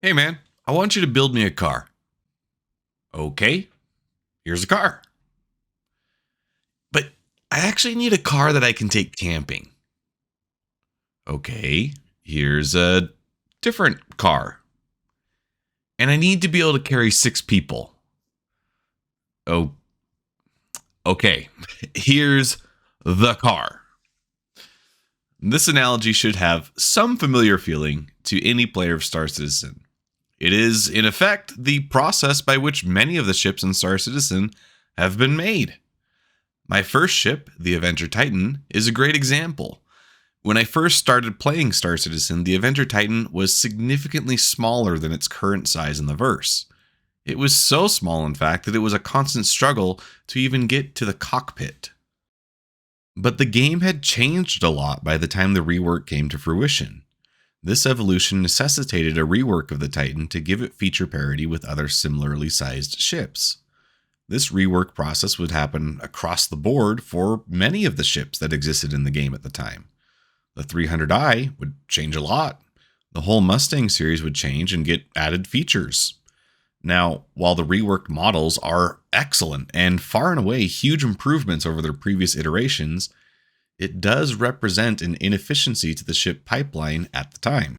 Hey man, I want you to build me a car. Okay, here's a car. But I actually need a car that I can take camping. Okay, here's a different car. And I need to be able to carry 6 people. Oh, okay. Here's the car. This analogy should have some familiar feeling to any player of Star Citizen. It is, in effect, the process by which many of the ships in Star Citizen have been made. My first ship, the Avenger Titan, is a great example. When I first started playing Star Citizen, the Avenger Titan was significantly smaller than its current size in the verse. It was so small, in fact, that it was a constant struggle to even get to the cockpit. But the game had changed a lot by the time the rework came to fruition. This evolution necessitated a rework of the Titan to give it feature parity with other similarly sized ships. This rework process would happen across the board for many of the ships that existed in the game at the time. The 300i would change a lot. The whole Mustang series would change and get added features. Now, while the reworked models are excellent and far and away huge improvements over their previous iterations, it does represent an inefficiency to the ship pipeline at the time.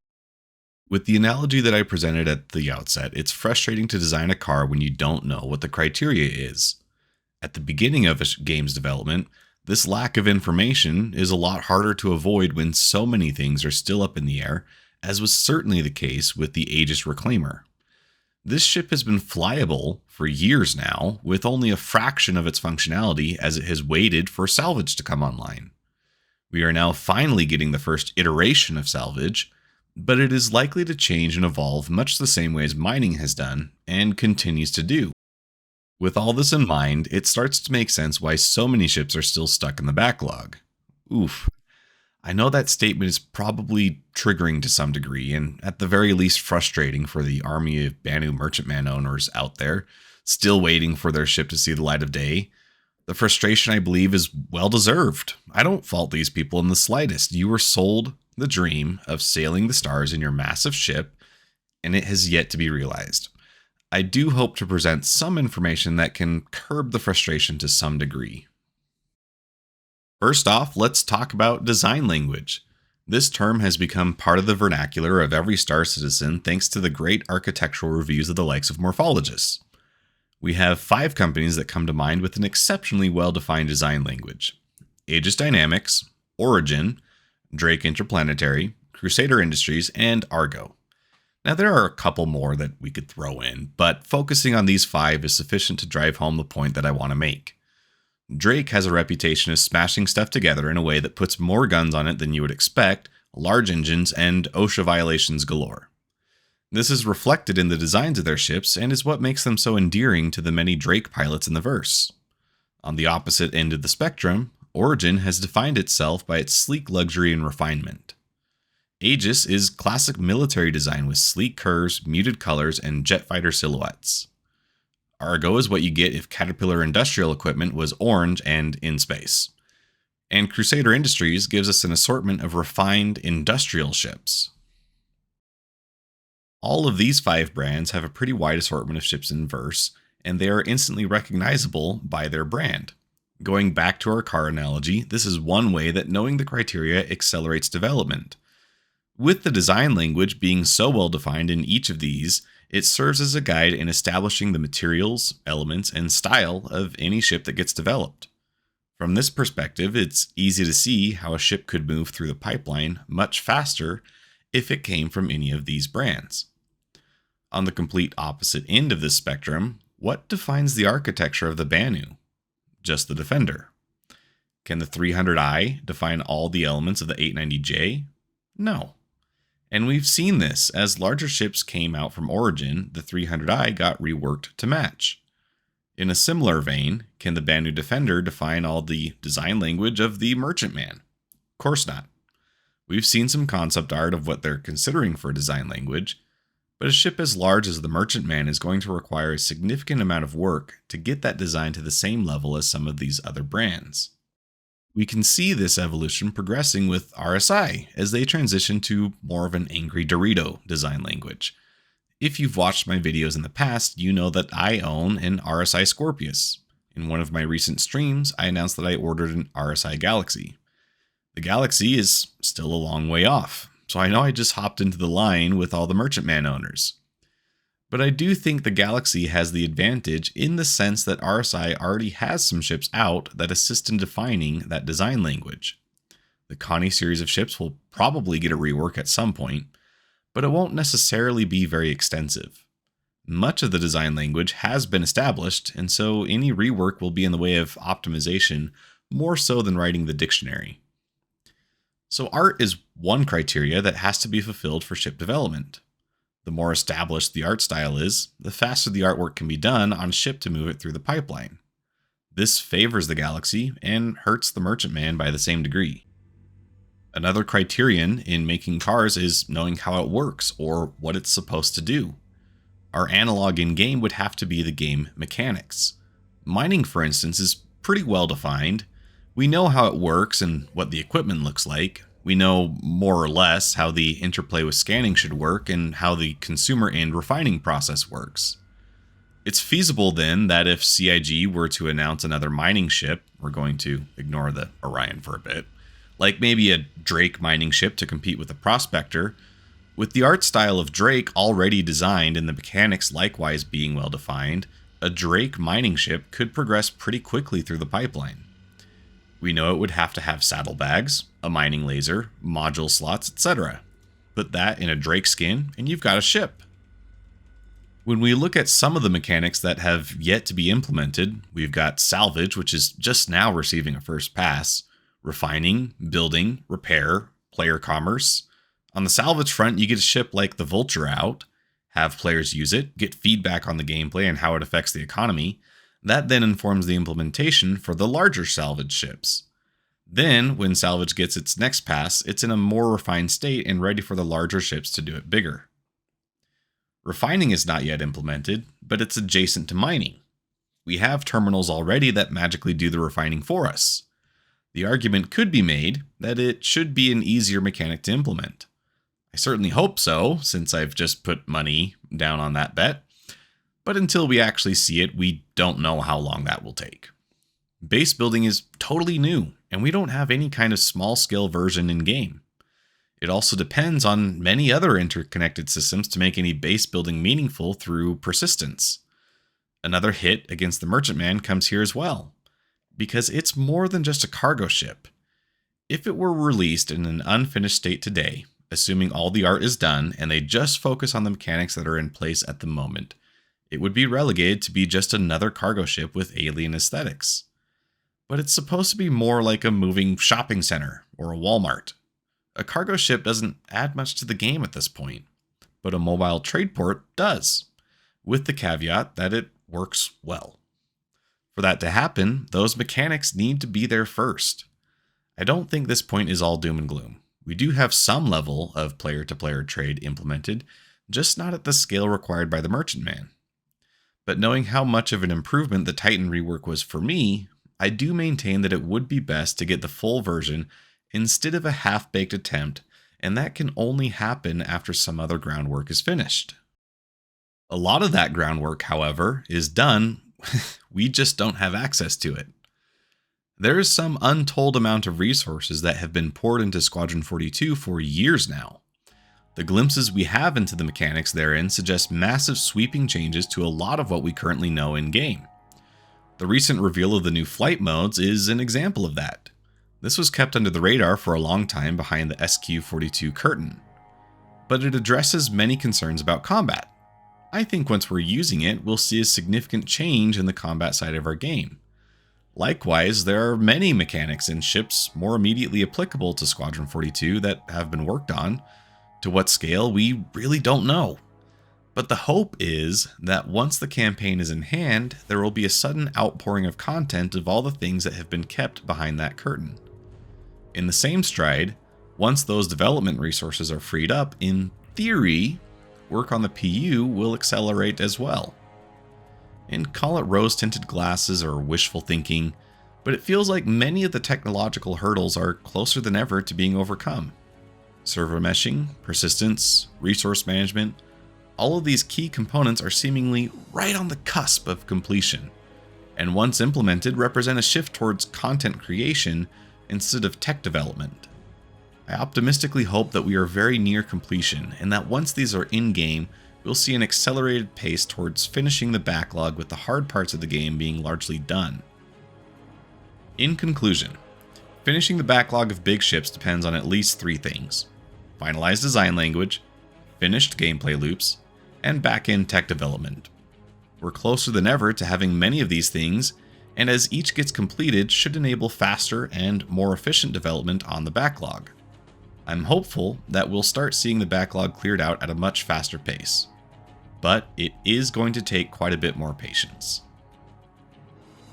With the analogy that I presented at the outset, it's frustrating to design a car when you don't know what the criteria is. At the beginning of a game's development, this lack of information is a lot harder to avoid when so many things are still up in the air, as was certainly the case with the Aegis Reclaimer. This ship has been flyable for years now, with only a fraction of its functionality as it has waited for salvage to come online. We are now finally getting the first iteration of salvage, but it is likely to change and evolve much the same way as mining has done and continues to do. With all this in mind, it starts to make sense why so many ships are still stuck in the backlog. Oof. I know that statement is probably triggering to some degree, and at the very least frustrating for the army of Banu merchantman owners out there, still waiting for their ship to see the light of day. The frustration, I believe, is well deserved. I don't fault these people in the slightest. You were sold the dream of sailing the stars in your massive ship, and it has yet to be realized. I do hope to present some information that can curb the frustration to some degree. First off, let's talk about design language. This term has become part of the vernacular of every Star Citizen thanks to the great architectural reviews of the likes of morphologists. We have 5 companies that come to mind with an exceptionally well-defined design language: Aegis Dynamics, Origin, Drake Interplanetary, Crusader Industries, and Argo. Now, there are a couple more that we could throw in, but focusing on these 5 is sufficient to drive home the point that I want to make. Drake has a reputation of smashing stuff together in a way that puts more guns on it than you would expect, large engines, and OSHA violations galore. This is reflected in the designs of their ships and is what makes them so endearing to the many Drake pilots in the verse. On the opposite end of the spectrum, Origin has defined itself by its sleek luxury and refinement. Aegis is classic military design with sleek curves, muted colors, and jet fighter silhouettes. Argo is what you get if Caterpillar Industrial Equipment was orange and in space. And Crusader Industries gives us an assortment of refined industrial ships. All of these 5 brands have a pretty wide assortment of ships in verse, and they are instantly recognizable by their brand. Going back to our car analogy, this is one way that knowing the criteria accelerates development. With the design language being so well defined in each of these, it serves as a guide in establishing the materials, elements, and style of any ship that gets developed. From this perspective, it's easy to see how a ship could move through the pipeline much faster if it came from any of these brands. On the complete opposite end of this spectrum, what defines the architecture of the Banu? Just the Defender. Can the 300i define all the elements of the 890J? No. And we've seen this. As larger ships came out from Origin, the 300i got reworked to match. In a similar vein, can the Banu Defender define all the design language of the Merchantman? Of course not. We've seen some concept art of what they're considering for design language, but a ship as large as the Merchantman is going to require a significant amount of work to get that design to the same level as some of these other brands. We can see this evolution progressing with RSI as they transition to more of an Angry Dorito design language. If you've watched my videos in the past, you know that I own an RSI Scorpius. In one of my recent streams, I announced that I ordered an RSI Galaxy. The Galaxy is still a long way off, so I know I just hopped into the line with all the Merchantman owners. But I do think the Galaxy has the advantage in the sense that RSI already has some ships out that assist in defining that design language. The Connie series of ships will probably get a rework at some point, but it won't necessarily be very extensive. Much of the design language has been established, and so any rework will be in the way of optimization more so than writing the dictionary. So art is one criteria that has to be fulfilled for ship development. The more established the art style is, the faster the artwork can be done on a ship to move it through the pipeline. This favors the Galaxy and hurts the Merchantman by the same degree. Another criterion in making cars is knowing how it works or what it's supposed to do. Our analog in-game would have to be the game mechanics. Mining, for instance, is pretty well defined. We know how it works and what the equipment looks like. We know more or less how the interplay with scanning should work and how the consumer and refining process works. It's feasible then that if CIG were to announce another mining ship, we're going to ignore the Orion for a bit, like maybe a Drake mining ship to compete with the Prospector, with the art style of Drake already designed and the mechanics likewise being well defined, a Drake mining ship could progress pretty quickly through the pipeline. We know it would have to have saddlebags, a mining laser, module slots, etc. Put that in a Drake skin and you've got a ship. When we look at some of the mechanics that have yet to be implemented, we've got salvage, which is just now receiving a first pass, refining, building, repair, player commerce. On the salvage front, you get a ship like the Vulture out, have players use it, get feedback on the gameplay and how it affects the economy. That then informs the implementation for the larger salvage ships. Then, when salvage gets its next pass, it's in a more refined state and ready for the larger ships to do it bigger. Refining is not yet implemented, but it's adjacent to mining. We have terminals already that magically do the refining for us. The argument could be made that it should be an easier mechanic to implement. I certainly hope so, since I've just put money down on that bet. But until we actually see it, we don't know how long that will take. Base building is totally new, and we don't have any kind of small-scale version in-game. It also depends on many other interconnected systems to make any base building meaningful through persistence. Another hit against the Merchantman comes here as well, because it's more than just a cargo ship. If it were released in an unfinished state today, assuming all the art is done and they just focus on the mechanics that are in place at the moment, it would be relegated to be just another cargo ship with alien aesthetics. But it's supposed to be more like a moving shopping center or a Walmart. A cargo ship doesn't add much to the game at this point, but a mobile trade port does, with the caveat that it works well. For that to happen, those mechanics need to be there first. I don't think this point is all doom and gloom. We do have some level of player-to-player trade implemented, just not at the scale required by the Merchantman. But knowing how much of an improvement the Titan rework was for me, I do maintain that it would be best to get the full version instead of a half-baked attempt, and that can only happen after some other groundwork is finished. A lot of that groundwork, however, is done, we just don't have access to it. There is some untold amount of resources that have been poured into Squadron 42 for years now. The glimpses we have into the mechanics therein suggest massive sweeping changes to a lot of what we currently know in-game. The recent reveal of the new flight modes is an example of that. This was kept under the radar for a long time behind the SQ-42 curtain, but it addresses many concerns about combat. I think once we're using it, we'll see a significant change in the combat side of our game. Likewise, there are many mechanics in ships more immediately applicable to Squadron 42 that have been worked on. To what scale, we really don't know. But the hope is that once the campaign is in hand, there will be a sudden outpouring of content of all the things that have been kept behind that curtain. In the same stride, once those development resources are freed up, in theory, work on the PU will accelerate as well. And call it rose-tinted glasses or wishful thinking, but it feels like many of the technological hurdles are closer than ever to being overcome. Server meshing, persistence, resource management, all of these key components are seemingly right on the cusp of completion, and once implemented represent a shift towards content creation instead of tech development. I optimistically hope that we are very near completion, and that once these are in-game, we'll see an accelerated pace towards finishing the backlog, with the hard parts of the game being largely done. In conclusion, finishing the backlog of big ships depends on at least 3 things: finalized design language, finished gameplay loops, and back-end tech development. We're closer than ever to having many of these things, and as each gets completed should enable faster and more efficient development on the backlog. I'm hopeful that we'll start seeing the backlog cleared out at a much faster pace, but it is going to take quite a bit more patience.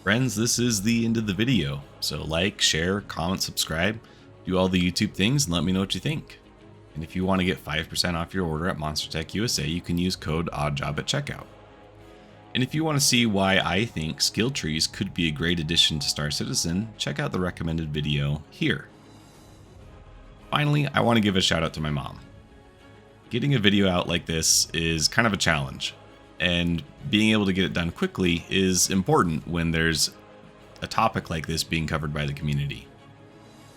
Friends, this is the end of the video, so like, share, comment, subscribe, do all the YouTube things, and let me know what you think. And if you want to get 5% off your order at Monster Tech USA, you can use code ODDJOB at checkout. And if you want to see why I think skill trees could be a great addition to Star Citizen, check out the recommended video here. Finally, I want to give a shout out to my mom. Getting a video out like this is kind of a challenge, and being able to get it done quickly is important when there's a topic like this being covered by the community.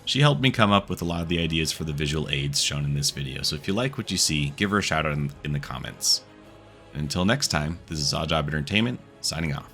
She helped me come up with a lot of the ideas for the visual aids shown in this video, so if you like what you see, give her a shout out in the comments. And until next time, this is OddJob Entertainment, signing off.